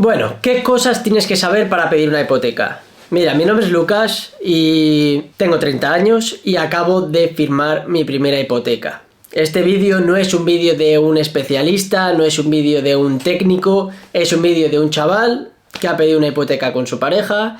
Bueno, ¿qué cosas tienes que saber para pedir una hipoteca? Mira, mi nombre es Lucas y tengo 30 años y acabo de firmar mi primera hipoteca. Este vídeo no es un vídeo de un especialista, no es un vídeo de un técnico, es un vídeo de un chaval que ha pedido una hipoteca con su pareja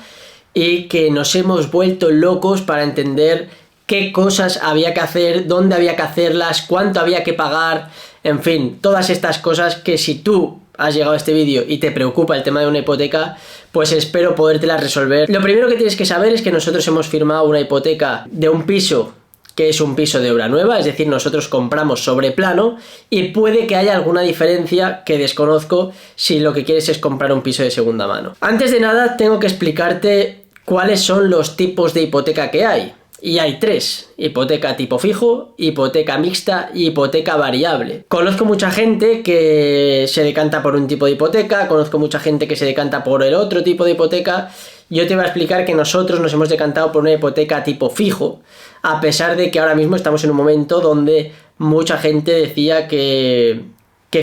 y que nos hemos vuelto locos para entender qué cosas había que hacer, dónde había que hacerlas, cuánto había que pagar, en fin, todas estas cosas que si tú has llegado a este vídeo y te preocupa el tema de una hipoteca, pues espero podértelas resolver. Lo primero que tienes que saber es que nosotros hemos firmado una hipoteca de un piso que es un piso de obra nueva, es decir, nosotros compramos sobre plano y puede que haya alguna diferencia que desconozco si lo que quieres es comprar un piso de segunda mano. Antes de nada, tengo que explicarte cuáles son los tipos de hipoteca que hay. Y hay tres: hipoteca tipo fijo, hipoteca mixta y hipoteca variable. Conozco mucha gente que se decanta por un tipo de hipoteca, conozco mucha gente que se decanta por el otro tipo de hipoteca. Yo te voy a explicar que nosotros nos hemos decantado por una hipoteca tipo fijo, a pesar de que ahora mismo estamos en un momento donde mucha gente decía que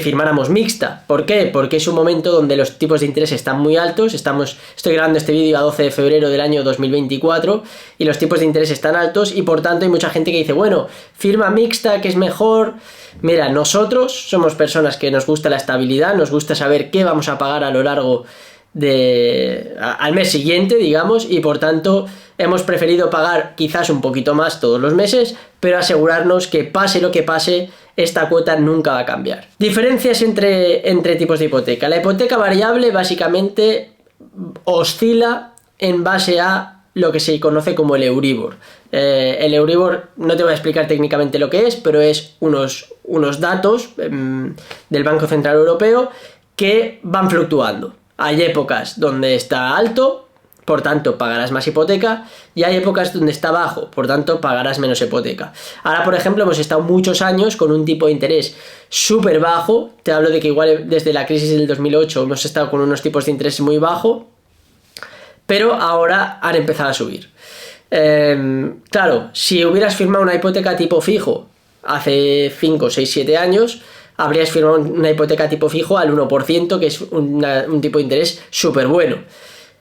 firmáramos mixta. ¿Por qué? Porque es un momento donde los tipos de interés están muy altos. Estoy grabando este vídeo a 12 de febrero del año 2024 y los tipos de interés están altos y por tanto hay mucha gente que dice, bueno, firma mixta, que es mejor. Mira, nosotros somos personas que nos gusta la estabilidad, nos gusta saber qué vamos a pagar a lo largo al mes siguiente, digamos, y por tanto hemos preferido pagar quizás un poquito más todos los meses, pero asegurarnos que pase lo que pase, esta cuota nunca va a cambiar. Diferencias entre tipos de hipoteca. La hipoteca variable básicamente oscila en base a lo que se conoce como el Euribor. El Euribor, no te voy a explicar técnicamente lo que es, pero es unos datos del Banco Central Europeo que van fluctuando. Hay épocas donde está alto, por tanto pagarás más hipoteca, y hay épocas donde está bajo, por tanto pagarás menos hipoteca. Ahora, por ejemplo, hemos estado muchos años con un tipo de interés súper bajo. Te hablo de que igual desde la crisis del 2008 hemos estado con unos tipos de interés muy bajos, pero ahora han empezado a subir. Claro, si hubieras firmado una hipoteca tipo fijo hace 5, 6, 7 años, habrías firmado una hipoteca tipo fijo al 1%, que es un tipo de interés súper bueno.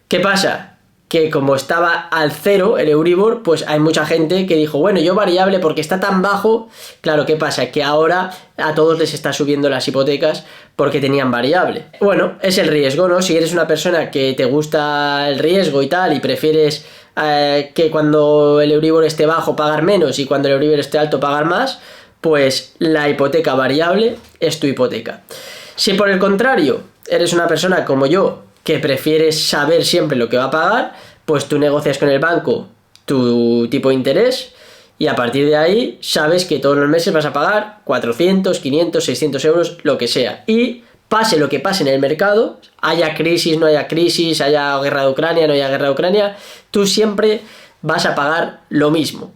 ¿Qué pasa? Que como estaba al cero el Euribor, pues hay mucha gente que dijo, bueno, yo variable porque está tan bajo. Claro, ¿qué pasa? Que ahora a todos les está subiendo las hipotecas porque tenían variable. Bueno, es el riesgo, ¿no? Si eres una persona que te gusta el riesgo y tal, y prefieres que cuando el Euribor esté bajo pagar menos y cuando el Euribor esté alto pagar más, pues la hipoteca variable es tu hipoteca. Si por el contrario eres una persona como yo, que prefieres saber siempre lo que va a pagar, pues tú negocias con el banco tu tipo de interés y a partir de ahí sabes que todos los meses vas a pagar 400, 500, 600 euros, lo que sea. Y pase lo que pase en el mercado, haya crisis, no haya crisis, haya guerra de Ucrania, no haya guerra de Ucrania, tú siempre vas a pagar lo mismo.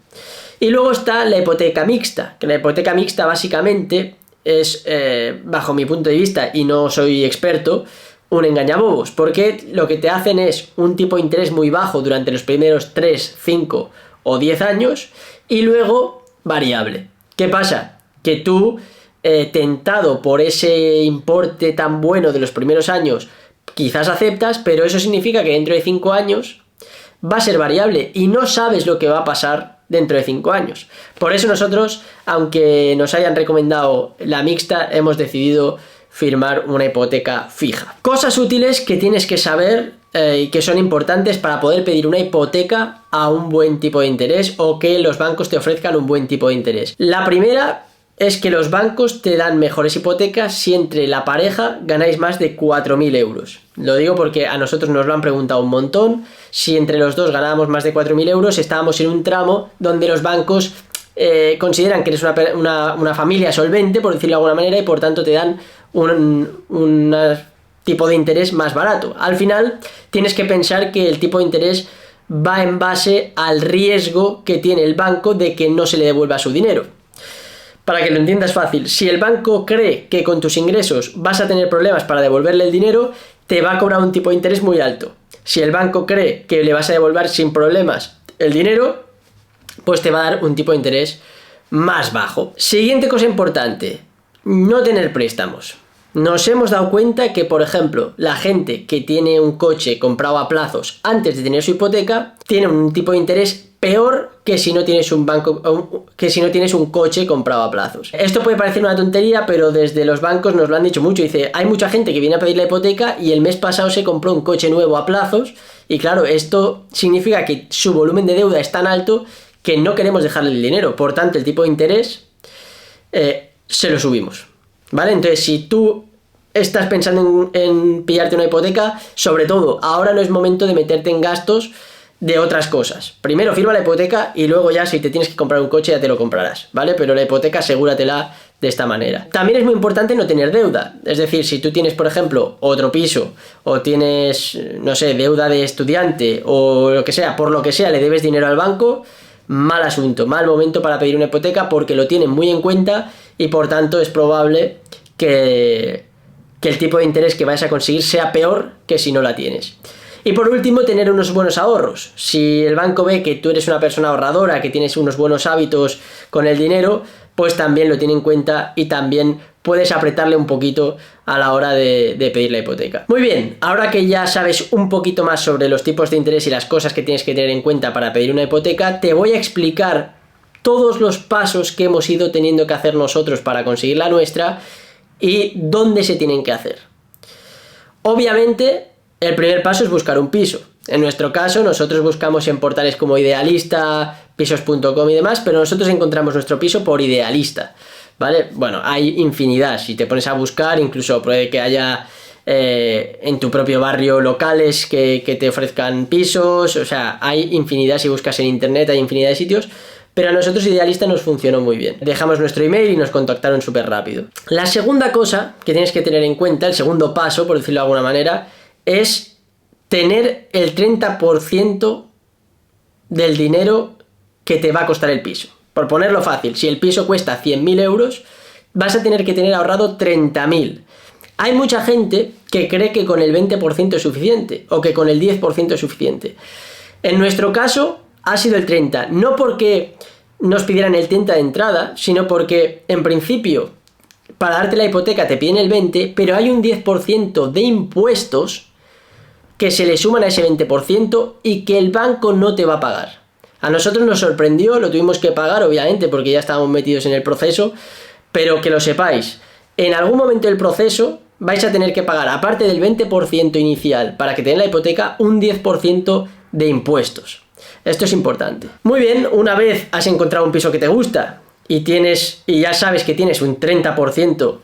Y luego está la hipoteca mixta, que la hipoteca mixta básicamente es, bajo mi punto de vista, y no soy experto, un engañabobos, porque lo que te hacen es un tipo de interés muy bajo durante los primeros 3, 5 o 10 años y luego variable. ¿Qué pasa? Que tú, tentado por ese importe tan bueno de los primeros años, quizás aceptas, pero eso significa que dentro de 5 años va a ser variable y no sabes lo que va a pasar dentro de 5 años. Por eso nosotros, aunque nos hayan recomendado la mixta, hemos decidido firmar una hipoteca fija. Cosas útiles que tienes que saber y que son importantes para poder pedir una hipoteca a un buen tipo de interés o que los bancos te ofrezcan un buen tipo de interés. La primera es que los bancos te dan mejores hipotecas si entre la pareja ganáis más de 4.000 euros. Lo digo porque a nosotros nos lo han preguntado un montón. Si entre los dos ganábamos más de 4.000 euros, estábamos en un tramo donde los bancos consideran que eres una familia solvente, por decirlo de alguna manera, y por tanto te dan un tipo de interés más barato. Al final tienes que pensar que el tipo de interés va en base al riesgo que tiene el banco de que no se le devuelva su dinero. Para que lo entiendas fácil, si el banco cree que con tus ingresos vas a tener problemas para devolverle el dinero, te va a cobrar un tipo de interés muy alto. Si el banco cree que le vas a devolver sin problemas el dinero, pues te va a dar un tipo de interés más bajo. Siguiente cosa importante, no tener préstamos. Nos hemos dado cuenta que, por ejemplo, la gente que tiene un coche comprado a plazos antes de tener su hipoteca tiene un tipo de interés peor que si no tienes un coche comprado a plazos. Esto puede parecer una tontería, pero desde los bancos nos lo han dicho mucho. Dice, hay mucha gente que viene a pedir la hipoteca y el mes pasado se compró un coche nuevo a plazos, y claro, esto significa que su volumen de deuda es tan alto que no queremos dejarle el dinero. Por tanto, el tipo de interés se lo subimos, ¿vale? Entonces, si tú estás pensando en pillarte una hipoteca, sobre todo, ahora no es momento de meterte en gastos de otras cosas. Primero firma la hipoteca y luego ya si te tienes que comprar un coche ya te lo comprarás, ¿vale? Pero la hipoteca asegúratela de esta manera. También es muy importante no tener deuda. Es decir, si tú tienes, por ejemplo, otro piso o tienes, no sé, deuda de estudiante o lo que sea, por lo que sea, le debes dinero al banco, mal asunto, mal momento para pedir una hipoteca porque lo tienen muy en cuenta y por tanto es probable que el tipo de interés que vayas a conseguir sea peor que si no la tienes. Y por último, tener unos buenos ahorros. Si el banco ve que tú eres una persona ahorradora, que tienes unos buenos hábitos con el dinero, pues también lo tiene en cuenta y también puedes apretarle un poquito a la hora de pedir la hipoteca. Muy bien, ahora que ya sabes un poquito más sobre los tipos de interés y las cosas que tienes que tener en cuenta para pedir una hipoteca, te voy a explicar todos los pasos que hemos ido teniendo que hacer nosotros para conseguir la nuestra y dónde se tienen que hacer. Obviamente, el primer paso es buscar un piso. En nuestro caso, nosotros buscamos en portales como Idealista, pisos.com y demás, pero nosotros encontramos nuestro piso por Idealista, ¿vale? Bueno, hay infinidad. Si te pones a buscar, incluso puede que haya en tu propio barrio locales que te ofrezcan pisos, o sea, hay infinidad. Si buscas en internet hay infinidad de sitios, pero a nosotros Idealista nos funcionó muy bien. Dejamos nuestro email y nos contactaron súper rápido. La segunda cosa que tienes que tener en cuenta, el segundo paso, por decirlo de alguna manera, es tener el 30% del dinero que te va a costar el piso. Por ponerlo fácil, si el piso cuesta 100.000 euros, vas a tener que tener ahorrado 30.000. Hay mucha gente que cree que con el 20% es suficiente o que con el 10% es suficiente. En nuestro caso ha sido el 30%, no porque nos pidieran el 30% de entrada, sino porque en principio para darte la hipoteca te piden el 20%, pero hay un 10% de impuestos que se le suman a ese 20% y que el banco no te va a pagar. A nosotros nos sorprendió, lo tuvimos que pagar obviamente porque ya estábamos metidos en el proceso, pero que lo sepáis, en algún momento del proceso vais a tener que pagar, aparte del 20% inicial para que te den la hipoteca, un 10% de impuestos. Esto es importante. Muy bien, una vez has encontrado un piso que te gusta y ya sabes que tienes un 30%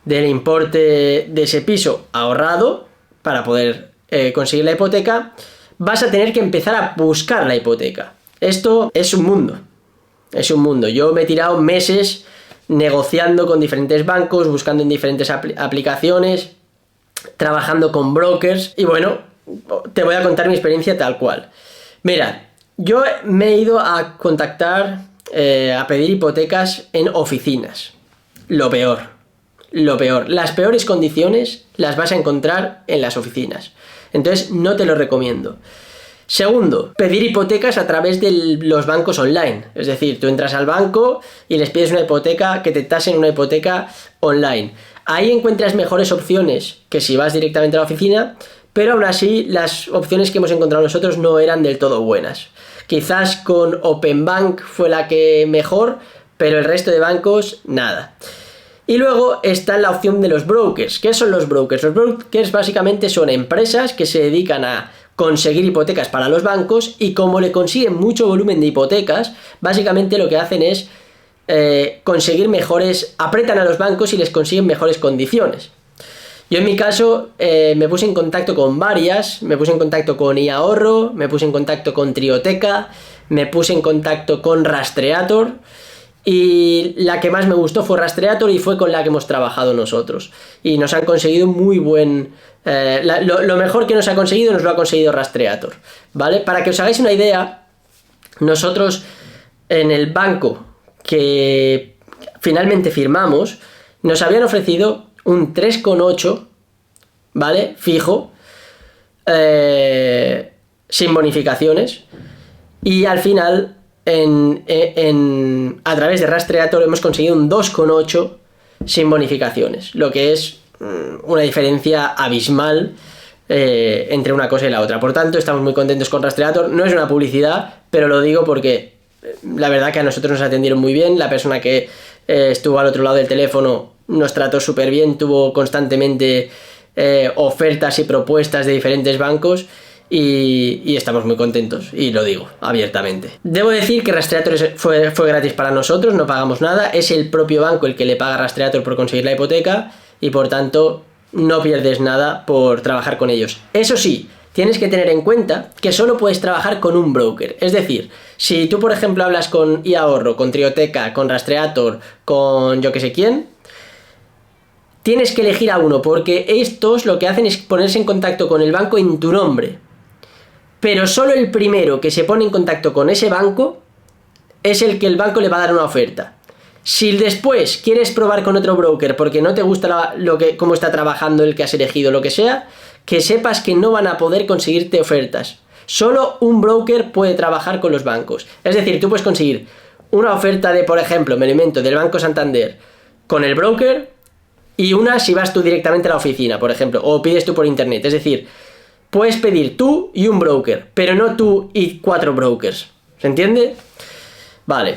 del importe de ese piso ahorrado para poder conseguir la hipoteca, vas a tener que empezar a buscar la hipoteca. Esto es un mundo. Es un mundo. Yo me he tirado meses negociando con diferentes bancos, buscando en diferentes aplicaciones, trabajando con brokers y bueno, te voy a contar mi experiencia tal cual. Mira, yo me he ido a contactar, a pedir hipotecas en oficinas. Lo peor. Las peores condiciones las vas a encontrar en las oficinas. Entonces no te lo recomiendo. Segundo, pedir hipotecas a través de los bancos online. Es decir, tú entras al banco y les pides una hipoteca, que te tasen una hipoteca online. Ahí encuentras mejores opciones que si vas directamente a la oficina, pero aún así las opciones que hemos encontrado nosotros no eran del todo buenas. Quizás con Openbank fue la que mejor, pero el resto de bancos nada. Y luego está la opción de los brokers. ¿Qué son los brokers? Los brokers básicamente son empresas que se dedican a conseguir hipotecas para los bancos y como le consiguen mucho volumen de hipotecas, básicamente lo que hacen es conseguir apretan a los bancos y les consiguen mejores condiciones. Yo en mi caso me puse en contacto con varias, me puse en contacto con iAhorro, me puse en contacto con Trioteca, me puse en contacto con Rastreator. Y la que más me gustó fue Rastreator y fue con la que hemos trabajado nosotros. Y nos han conseguido muy buen... lo mejor que nos ha conseguido nos lo ha conseguido Rastreator, ¿vale? Para que os hagáis una idea, nosotros en el banco que finalmente firmamos, nos habían ofrecido un 3,8, ¿vale? Fijo, sin bonificaciones. Y al final... a través de Rastreator hemos conseguido un 2,8 sin bonificaciones, lo que es una diferencia abismal entre una cosa y la otra. Por tanto, estamos muy contentos con Rastreator. No es una publicidad, pero lo digo porque la verdad que a nosotros nos atendieron muy bien. La persona que estuvo al otro lado del teléfono nos trató súper bien, tuvo constantemente ofertas y propuestas de diferentes bancos y estamos muy contentos, y lo digo abiertamente. Debo decir que Rastreator fue gratis para nosotros, no pagamos nada, es el propio banco el que le paga a Rastreator por conseguir la hipoteca y por tanto no pierdes nada por trabajar con ellos. Eso sí, tienes que tener en cuenta que solo puedes trabajar con un broker. Es decir, si tú por ejemplo hablas con iAhorro, con Trioteca, con Rastreator, con yo que sé quién, tienes que elegir a uno, porque estos lo que hacen es ponerse en contacto con el banco en tu nombre. Pero solo el primero que se pone en contacto con ese banco es el que el banco le va a dar una oferta. Si después quieres probar con otro broker porque no te gusta cómo está trabajando el que has elegido, lo que sea, que sepas que no van a poder conseguirte ofertas. Solo un broker puede trabajar con los bancos. Es decir, tú puedes conseguir una oferta de, por ejemplo, me lo invento, del Banco Santander con el broker, y una si vas tú directamente a la oficina, por ejemplo, o pides tú por internet. Es decir, puedes pedir tú y un broker, pero no tú y 4 brokers. ¿Se entiende? Vale.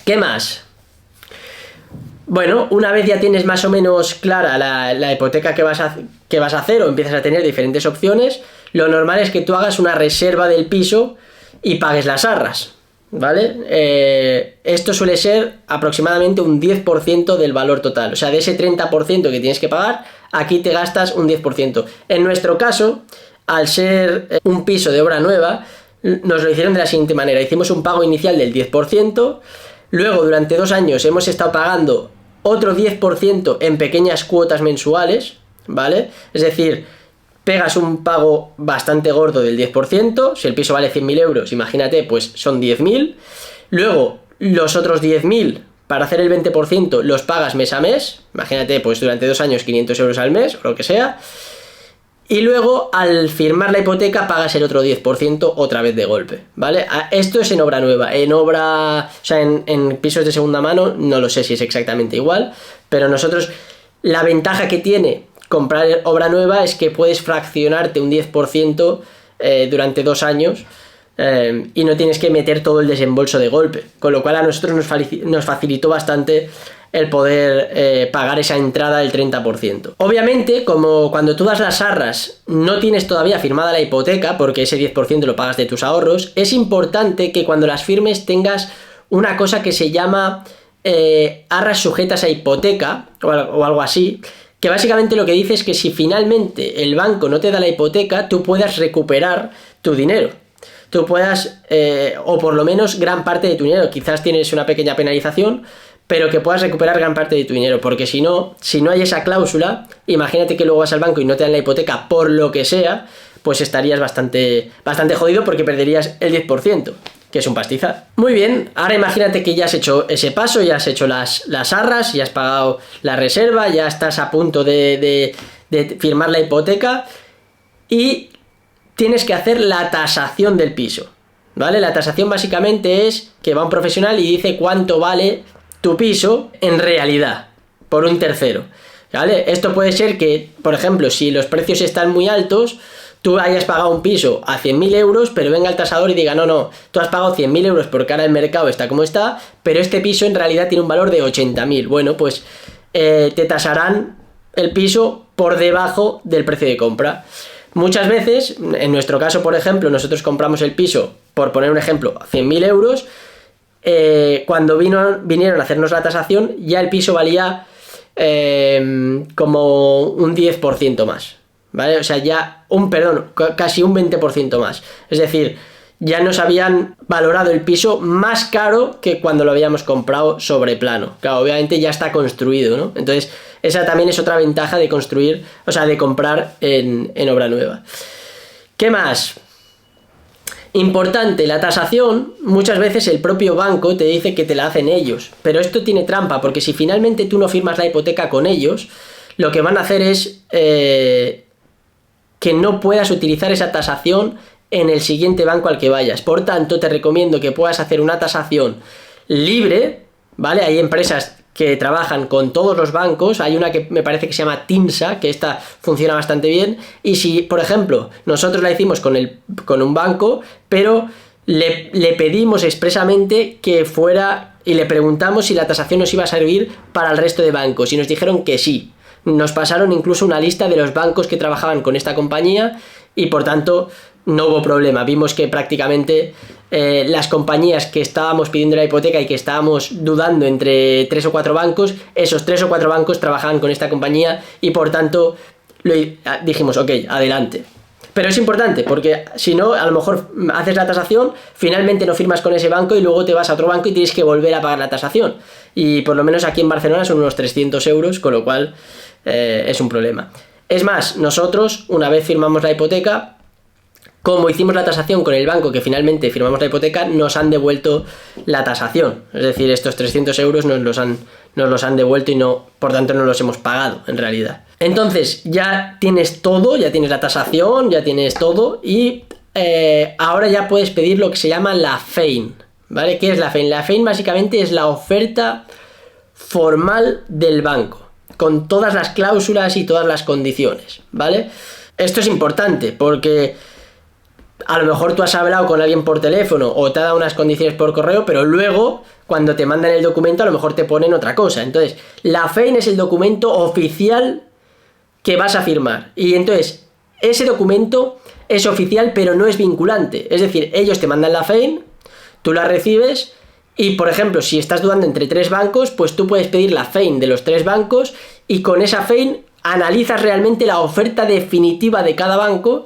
¿Qué más? Bueno, una vez ya tienes más o menos clara la hipoteca que vas a hacer, o empiezas a tener diferentes opciones, lo normal es que tú hagas una reserva del piso y pagues las arras, ¿vale? Esto suele ser aproximadamente un 10% del valor total. O sea, de ese 30% que tienes que pagar, aquí te gastas un 10%. En nuestro caso, al ser un piso de obra nueva, nos lo hicieron de la siguiente manera. Hicimos un pago inicial del 10%, luego durante 2 años hemos estado pagando otro 10% en pequeñas cuotas mensuales, ¿vale? Es decir, pegas un pago bastante gordo del 10%, si el piso vale 100.000 euros, imagínate, pues son 10.000, luego los otros 10.000 para hacer el 20% los pagas mes a mes, imagínate, pues durante 2 años 500 euros al mes, o lo que sea, y luego al firmar la hipoteca pagas el otro 10% otra vez de golpe, ¿vale? Esto es en obra nueva. En obra, o sea, en pisos de segunda mano no lo sé si es exactamente igual, pero nosotros, la ventaja que tiene comprar obra nueva es que puedes fraccionarte un 10% durante 2 años y no tienes que meter todo el desembolso de golpe, con lo cual a nosotros nos facilitó bastante el poder pagar esa entrada del 30%. Obviamente, como cuando tú das las arras no tienes todavía firmada la hipoteca, porque ese 10% lo pagas de tus ahorros, es importante que cuando las firmes tengas una cosa que se llama arras sujetas a hipoteca o algo así, que básicamente lo que dice es que si finalmente el banco no te da la hipoteca, tú puedas recuperar tu dinero. Tú puedas, o por lo menos gran parte de tu dinero, quizás tienes una pequeña penalización, pero que puedas recuperar gran parte de tu dinero, porque si no hay esa cláusula, imagínate que luego vas al banco y no te dan la hipoteca por lo que sea, pues estarías bastante jodido porque perderías el 10%, que es un pastizal. Muy bien, ahora imagínate que ya has hecho ese paso, ya has hecho las arras, ya has pagado la reserva, ya estás a punto de firmar la hipoteca y tienes que hacer la tasación del piso, ¿vale? La tasación básicamente es que va un profesional y dice cuánto vale tu piso en realidad por un tercero, ¿vale? Esto puede ser que, por ejemplo, si los precios están muy altos, tú hayas pagado un piso a 100.000 euros, pero venga el tasador y diga, no, tú has pagado 100.000 euros porque ahora el mercado está como está, pero este piso en realidad tiene un valor de 80.000. Bueno, pues te tasarán el piso por debajo del precio de compra. Muchas veces, en nuestro caso, por ejemplo, nosotros compramos el piso, por poner un ejemplo, a 100.000 euros, cuando vinieron a hacernos la tasación, ya el piso valía como un 10% más, ¿vale? O sea, ya casi un 20% más. Es decir, ya nos habían valorado el piso más caro que cuando lo habíamos comprado sobre plano. Claro, obviamente ya está construido, ¿no? Entonces, esa también es otra ventaja de construir, o sea, de comprar en obra nueva. ¿Qué más? Importante, la tasación, muchas veces el propio banco te dice que te la hacen ellos, pero esto tiene trampa, porque si finalmente tú no firmas la hipoteca con ellos, lo que van a hacer es que no puedas utilizar esa tasación en el siguiente banco al que vayas. Por tanto, te recomiendo que puedas hacer una tasación libre, ¿vale? Hay empresas que trabajan con todos los bancos. Hay una que me parece que se llama Tinsa, que esta funciona bastante bien, y si, por ejemplo, nosotros la hicimos con un banco, pero le pedimos expresamente que fuera y le preguntamos si la tasación nos iba a servir para el resto de bancos, y nos dijeron que sí. Nos pasaron incluso una lista de los bancos que trabajaban con esta compañía y por tanto no hubo problema. Vimos que prácticamente las compañías que estábamos pidiendo la hipoteca y que estábamos dudando entre 3 o 4 bancos, esos 3 o 4 bancos trabajaban con esta compañía y por tanto dijimos, ok, adelante. Pero es importante porque si no, a lo mejor haces la tasación, finalmente no firmas con ese banco y luego te vas a otro banco y tienes que volver a pagar la tasación. Y por lo menos aquí en Barcelona son unos 300 euros, con lo cual es un problema. Es más, nosotros, una vez firmamos la hipoteca, como hicimos la tasación con el banco que finalmente firmamos la hipoteca, nos han devuelto la tasación. Es decir, estos 300 euros nos los han devuelto y no, por tanto no los hemos pagado en realidad. Entonces ya tienes todo, ya tienes la tasación, ya tienes todo y ahora ya puedes pedir lo que se llama la FEIN, ¿vale? ¿Qué es la FEIN? La FEIN básicamente es la oferta formal del banco, con todas las cláusulas y todas las condiciones, ¿vale? Esto es importante porque a lo mejor tú has hablado con alguien por teléfono o te ha dado unas condiciones por correo, pero luego cuando te mandan el documento a lo mejor te ponen otra cosa. Entonces, la FEIN es el documento oficial que vas a firmar. Y entonces, ese documento es oficial pero no es vinculante. Es decir, ellos te mandan la FEIN, tú la recibes y, por ejemplo, si estás dudando entre 3 bancos, pues tú puedes pedir la FEIN de los 3 bancos y con esa FEIN analizas realmente la oferta definitiva de cada banco.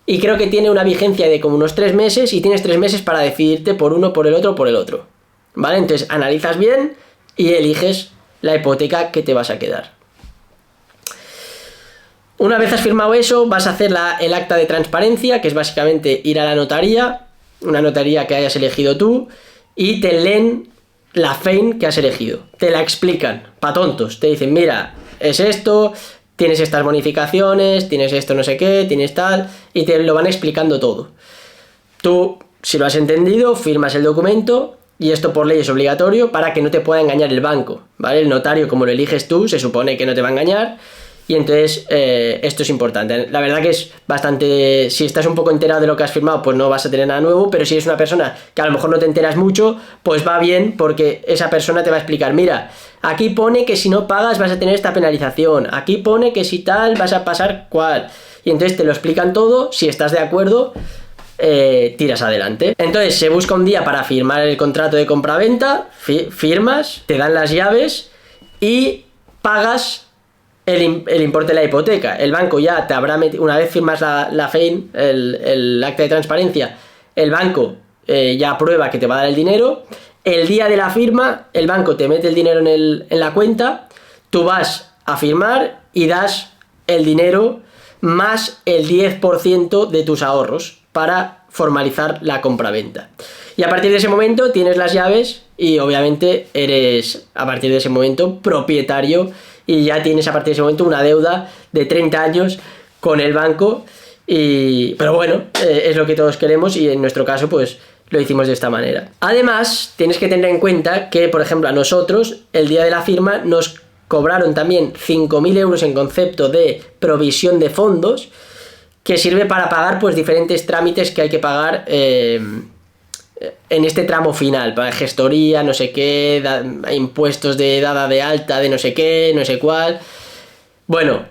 Y creo que tiene una vigencia de como unos 3 meses y tienes 3 meses para decidirte por uno, por el otro, por el otro. ¿Vale? Entonces analizas bien y eliges la hipoteca que te vas a quedar. Una vez has firmado eso, vas a hacer el acta de transparencia, que es básicamente ir a la notaría, una notaría que hayas elegido tú, y te leen la FEIN que has elegido. Te la explican, pa' tontos. Te dicen, mira, es esto, tienes estas bonificaciones, tienes esto no sé qué, tienes tal, y te lo van explicando todo. Tú, si lo has entendido, firmas el documento, y esto por ley es obligatorio para que no te pueda engañar el banco, ¿vale? El notario, como lo eliges tú, se supone que no te va a engañar, y entonces esto es importante. La verdad que es bastante... Si estás un poco enterado de lo que has firmado, pues no vas a tener nada nuevo, pero si eres una persona que a lo mejor no te enteras mucho, pues va bien porque esa persona te va a explicar, mira, aquí pone que si no pagas vas a tener esta penalización, aquí pone que si tal vas a pasar cual, y entonces te lo explican todo. Si estás de acuerdo, tiras adelante. Entonces se busca un día para firmar el contrato de compraventa, firmas, te dan las llaves y pagas el importe de la hipoteca. El banco ya te habrá metido, una vez firmas la FEIN, el acta de transparencia, el banco ya aprueba que te va a dar el dinero. El día de la firma, el banco te mete el dinero en la cuenta, tú vas a firmar y das el dinero más el 10% de tus ahorros para formalizar la compraventa. Y a partir de ese momento tienes las llaves y obviamente eres a partir de ese momento propietario y ya tienes a partir de ese momento una deuda de 30 años con el banco. Pero bueno, es lo que todos queremos y en nuestro caso pues lo hicimos de esta manera. Además, tienes que tener en cuenta que, por ejemplo, a nosotros el día de la firma nos cobraron también 5.000 euros en concepto de provisión de fondos, que sirve para pagar pues diferentes trámites que hay que pagar en este tramo final, para gestoría, no sé qué, impuestos de dada de alta de no sé qué, no sé cuál. Bueno,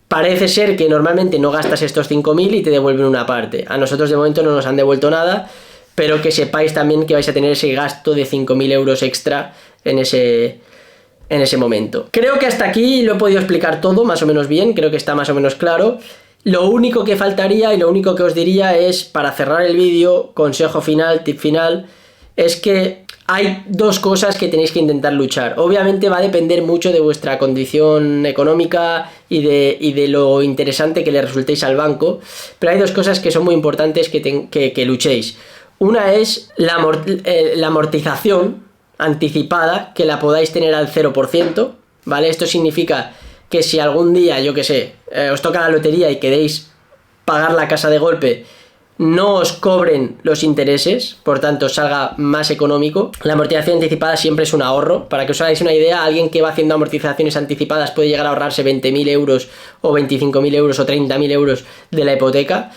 parece ser que normalmente no gastas estos 5.000 y te devuelven una parte. A nosotros de momento no nos han devuelto nada, pero que sepáis también que vais a tener ese gasto de 5.000 euros extra en ese momento. Creo que hasta aquí lo he podido explicar todo más o menos bien, creo que está más o menos claro. Lo único que faltaría y lo único que os diría es, para cerrar el vídeo, consejo final, tip final, es que hay 2 cosas que tenéis que intentar luchar. Obviamente va a depender mucho de vuestra condición económica y de lo interesante que le resultéis al banco, pero hay 2 cosas que son muy importantes que luchéis. Una es la amortización anticipada, que la podáis tener al 0%, ¿vale? Esto significa que si algún día, yo que sé, os toca la lotería y queréis pagar la casa de golpe, no os cobren los intereses, por tanto salga más económico. La amortización anticipada siempre es un ahorro. Para que os hagáis una idea, alguien que va haciendo amortizaciones anticipadas puede llegar a ahorrarse 20.000 euros o 25.000 euros o 30.000 euros de la hipoteca.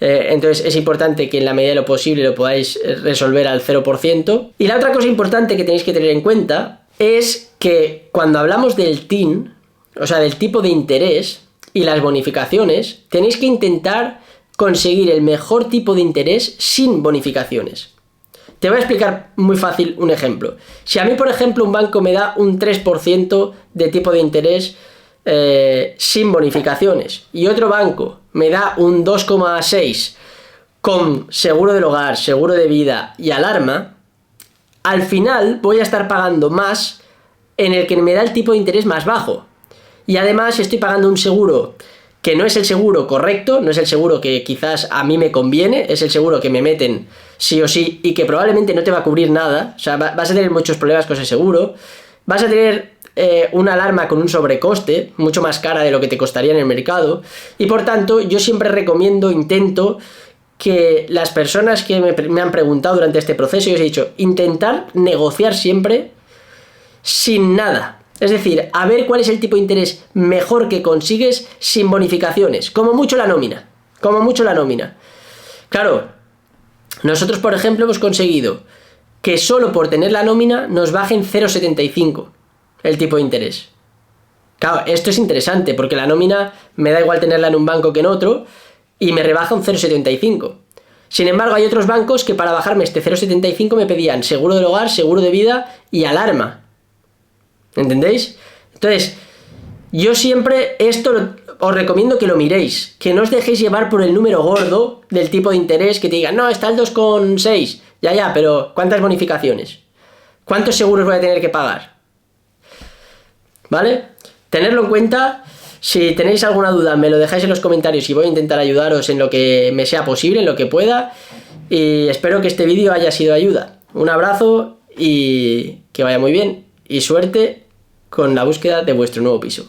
Entonces es importante que en la medida de lo posible lo podáis resolver al 0%. Y la otra cosa importante que tenéis que tener en cuenta es que cuando hablamos del TIN, o sea, del tipo de interés y las bonificaciones, tenéis que intentar conseguir el mejor tipo de interés sin bonificaciones. Te voy a explicar muy fácil un ejemplo. Si a mí, por ejemplo, un banco me da un 3% de tipo de interés sin bonificaciones y otro banco me da un 2,6% con seguro del hogar, seguro de vida y alarma, al final voy a estar pagando más en el que me da el tipo de interés más bajo. Y además estoy pagando un seguro que no es el seguro correcto, no es el seguro que quizás a mí me conviene, es el seguro que me meten sí o sí y que probablemente no te va a cubrir nada. O sea, vas a tener muchos problemas con ese seguro, vas a tener una alarma con un sobrecoste, mucho más cara de lo que te costaría en el mercado, y por tanto yo siempre recomiendo, intento que las personas que me han preguntado durante este proceso, yo os he dicho, intentar negociar siempre sin nada. Es decir, a ver cuál es el tipo de interés mejor que consigues sin bonificaciones. Como mucho la nómina. Como mucho la nómina. Claro, nosotros, por ejemplo, hemos conseguido que solo por tener la nómina nos bajen 0,75 el tipo de interés. Claro, esto es interesante porque la nómina me da igual tenerla en un banco que en otro y me rebaja un 0,75. Sin embargo, hay otros bancos que para bajarme este 0,75 me pedían seguro del hogar, seguro de vida y alarma. ¿Entendéis? Entonces, yo siempre os recomiendo que lo miréis, que no os dejéis llevar por el número gordo del tipo de interés, que te digan, no, está el 2,6, ya, pero ¿cuántas bonificaciones? ¿Cuántos seguros voy a tener que pagar? ¿Vale? Tenerlo en cuenta. Si tenéis alguna duda, me lo dejáis en los comentarios y voy a intentar ayudaros en lo que me sea posible, en lo que pueda, y espero que este vídeo haya sido de ayuda. Un abrazo y que vaya muy bien. Y suerte con la búsqueda de vuestro nuevo piso.